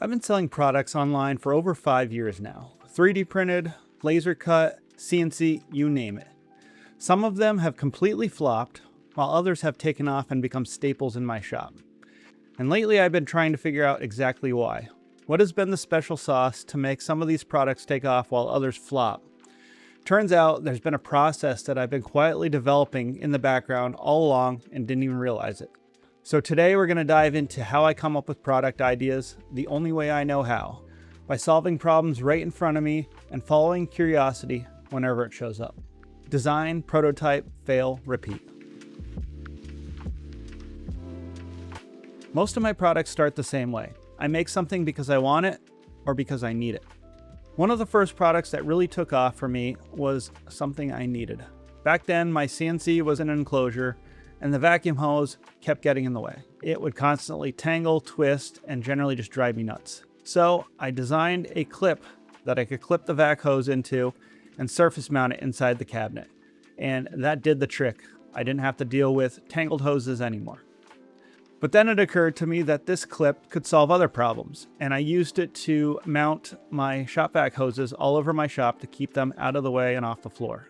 I've been selling products online for over 5 years now. 3D printed, laser cut, CNC, you name it. Some of them have completely flopped, while others have taken off and become staples in my shop. And lately I've been trying to figure out exactly why. What has been the special sauce to make some of these products take off while others flop? Turns out there's been a process that I've been quietly developing in the background all along and didn't even realize it. So today we're going to dive into how I come up with product ideas the only way I know how, by solving problems right in front of me and following curiosity whenever it shows up. Design, prototype, fail, repeat. Most of my products start the same way. I make something because I want it or because I need it. One of the first products that really took off for me was something I needed. Back then, my CNC was an enclosure and the vacuum hose kept getting in the way. It would constantly tangle, twist, and generally just drive me nuts. So I designed a clip that I could clip the vac hose into and surface mount it inside the cabinet. And that did the trick. I didn't have to deal with tangled hoses anymore. But then it occurred to me that this clip could solve other problems, and I used it to mount my shop vac hoses all over my shop to keep them out of the way and off the floor.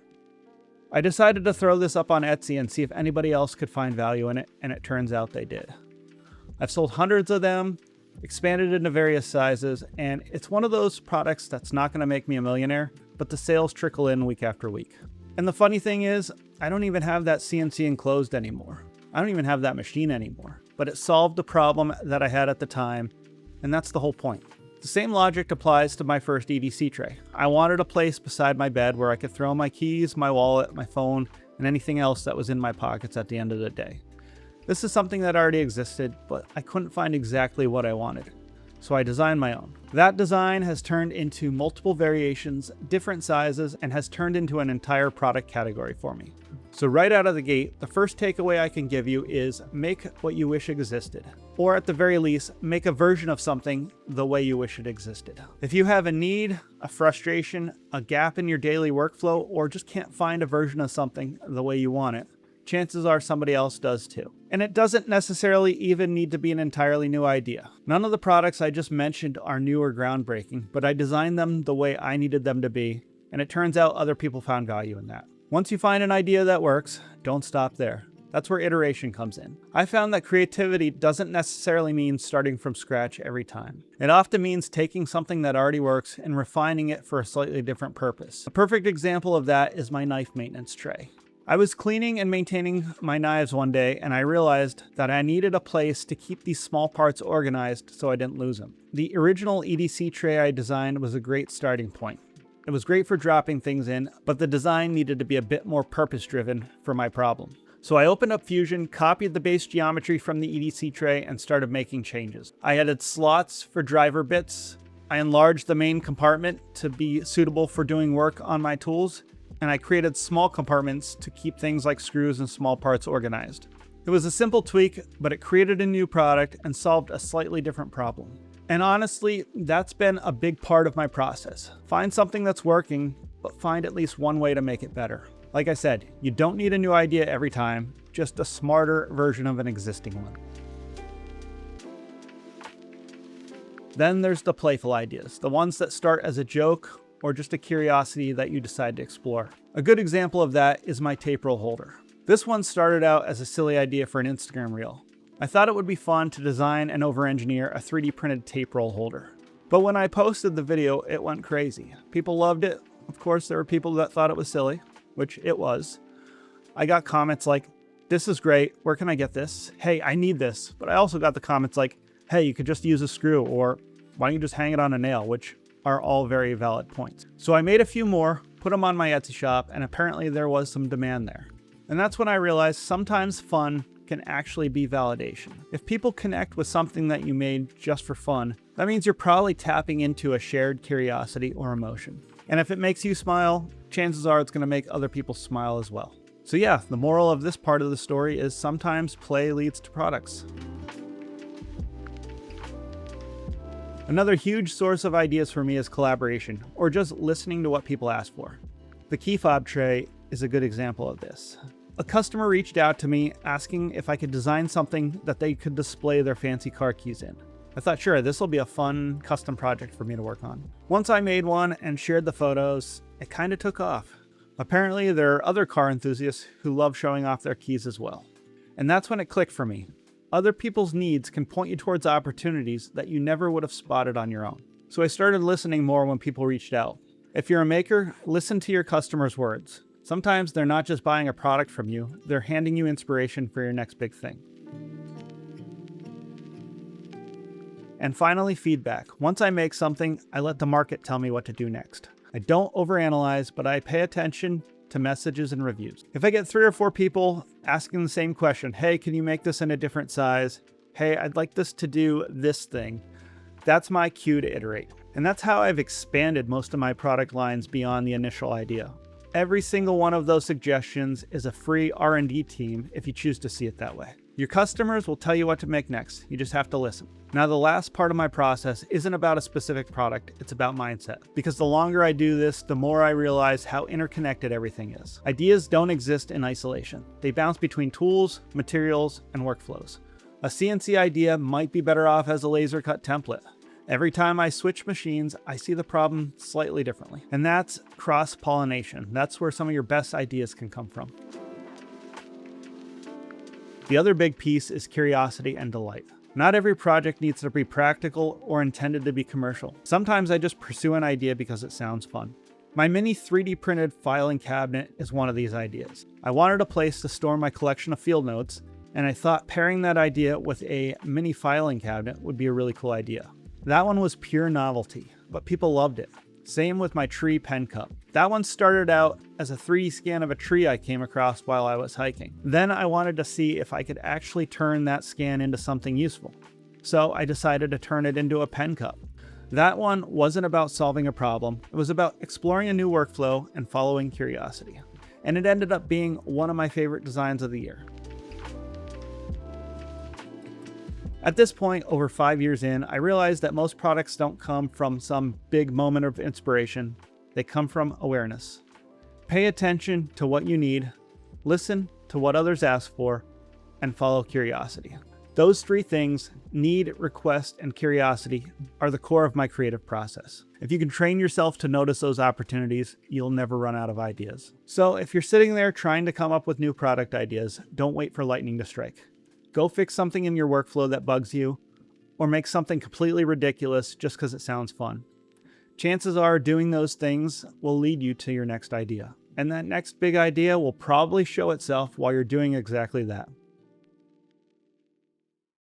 I decided to throw this up on Etsy and see if anybody else could find value in it, and it turns out they did. I've sold hundreds of them, expanded into various sizes, and it's one of those products that's not going to make me a millionaire, but the sales trickle in week after week. And the funny thing is, I don't even have that CNC enclosed anymore. I don't even have that machine anymore, but it solved the problem that I had at the time, and that's the whole point. The same logic applies to my first EDC tray. I wanted a place beside my bed where I could throw my keys, my wallet, my phone, and anything else that was in my pockets at the end of the day. This is something that already existed, but I couldn't find exactly what I wanted. So I designed my own. That design has turned into multiple variations, different sizes, and has turned into an entire product category for me. So right out of the gate, the first takeaway I can give you is make what you wish existed. Or at the very least, make a version of something the way you wish it existed. If you have a need, a frustration, a gap in your daily workflow, or just can't find a version of something the way you want it, chances are somebody else does too. And it doesn't necessarily even need to be an entirely new idea. None of the products I just mentioned are new or groundbreaking, but I designed them the way I needed them to be, and it turns out other people found value in that. Once you find an idea that works, don't stop there. That's where iteration comes in. I found that creativity doesn't necessarily mean starting from scratch every time. It often means taking something that already works and refining it for a slightly different purpose. A perfect example of that is my knife maintenance tray. I was cleaning and maintaining my knives one day, and I realized that I needed a place to keep these small parts organized so I didn't lose them. The original EDC tray I designed was a great starting point. It was great for dropping things in, but the design needed to be a bit more purpose-driven for my problem. So I opened up Fusion, copied the base geometry from the EDC tray, and started making changes. I added slots for driver bits. I enlarged the main compartment to be suitable for doing work on my tools, and I created small compartments to keep things like screws and small parts organized. It was a simple tweak, but it created a new product and solved a slightly different problem. And honestly, that's been a big part of my process. Find something that's working, but find at least one way to make it better. Like I said, you don't need a new idea every time, just a smarter version of an existing one. Then there's the playful ideas, the ones that start as a joke or just a curiosity that you decide to explore. A good example of that is my tape roll holder. This one started out as a silly idea for an Instagram reel. I thought it would be fun to design and over-engineer a 3D printed tape roll holder. But when I posted the video, it went crazy. People loved it. Of course, there were people that thought it was silly, which it was. I got comments like, "This is great, where can I get this? Hey, I need this." But I also got the comments like, "Hey, you could just use a screw," or "Why don't you just hang it on a nail?" which are all very valid points. So I made a few more, put them on my Etsy shop, and apparently there was some demand there. And that's when I realized sometimes fun can actually be validation. If people connect with something that you made just for fun, that means you're probably tapping into a shared curiosity or emotion. And if it makes you smile, chances are it's going to make other people smile as well. So yeah, the moral of this part of the story is sometimes play leads to products. Another huge source of ideas for me is collaboration, or just listening to what people ask for. The key fob tray is a good example of this. A customer reached out to me asking if I could design something that they could display their fancy car keys in. I thought, sure, this will be a fun custom project for me to work on. Once I made one and shared the photos, it kind of took off. Apparently, there are other car enthusiasts who love showing off their keys as well. And that's when it clicked for me. Other people's needs can point you towards opportunities that you never would have spotted on your own. So I started listening more when people reached out. If you're a maker, listen to your customers' words. Sometimes they're not just buying a product from you, they're handing you inspiration for your next big thing. And finally, feedback. Once I make something, I let the market tell me what to do next. I don't overanalyze, but I pay attention to messages and reviews. If I get 3 or 4 people asking the same question, hey, can you make this in a different size? Hey, I'd like this to do this thing. That's my cue to iterate. And that's how I've expanded most of my product lines beyond the initial idea. Every single one of those suggestions is a free R&D team if you choose to see it that way. Your customers will tell you what to make next. You just have to listen. Now, the last part of my process isn't about a specific product, it's about mindset. Because the longer I do this, the more I realize how interconnected everything is. Ideas don't exist in isolation. They bounce between tools, materials, and workflows. A CNC idea might be better off as a laser cut template. Every time I switch machines, I see the problem slightly differently. And that's cross-pollination. That's where some of your best ideas can come from. The other big piece is curiosity and delight. Not every project needs to be practical or intended to be commercial. Sometimes I just pursue an idea because it sounds fun. My mini 3D printed filing cabinet is one of these ideas. I wanted a place to store my collection of field notes, and I thought pairing that idea with a mini filing cabinet would be a really cool idea. That one was pure novelty, but people loved it. Same with my tree pen cup. That one started out as a 3D scan of a tree I came across while I was hiking. Then I wanted to see if I could actually turn that scan into something useful. So I decided to turn it into a pen cup. That one wasn't about solving a problem. It was about exploring a new workflow and following curiosity. And it ended up being one of my favorite designs of the year. At this point, over 5 years in, I realized that most products don't come from some big moment of inspiration. They come from awareness. Pay attention to what you need, listen to what others ask for, and follow curiosity. Those 3 things, need, request, and curiosity, are the core of my creative process. If you can train yourself to notice those opportunities, you'll never run out of ideas. So if you're sitting there trying to come up with new product ideas, don't wait for lightning to strike. Go fix something in your workflow that bugs you, or make something completely ridiculous just because it sounds fun. Chances are doing those things will lead you to your next idea. And that next big idea will probably show itself while you're doing exactly that.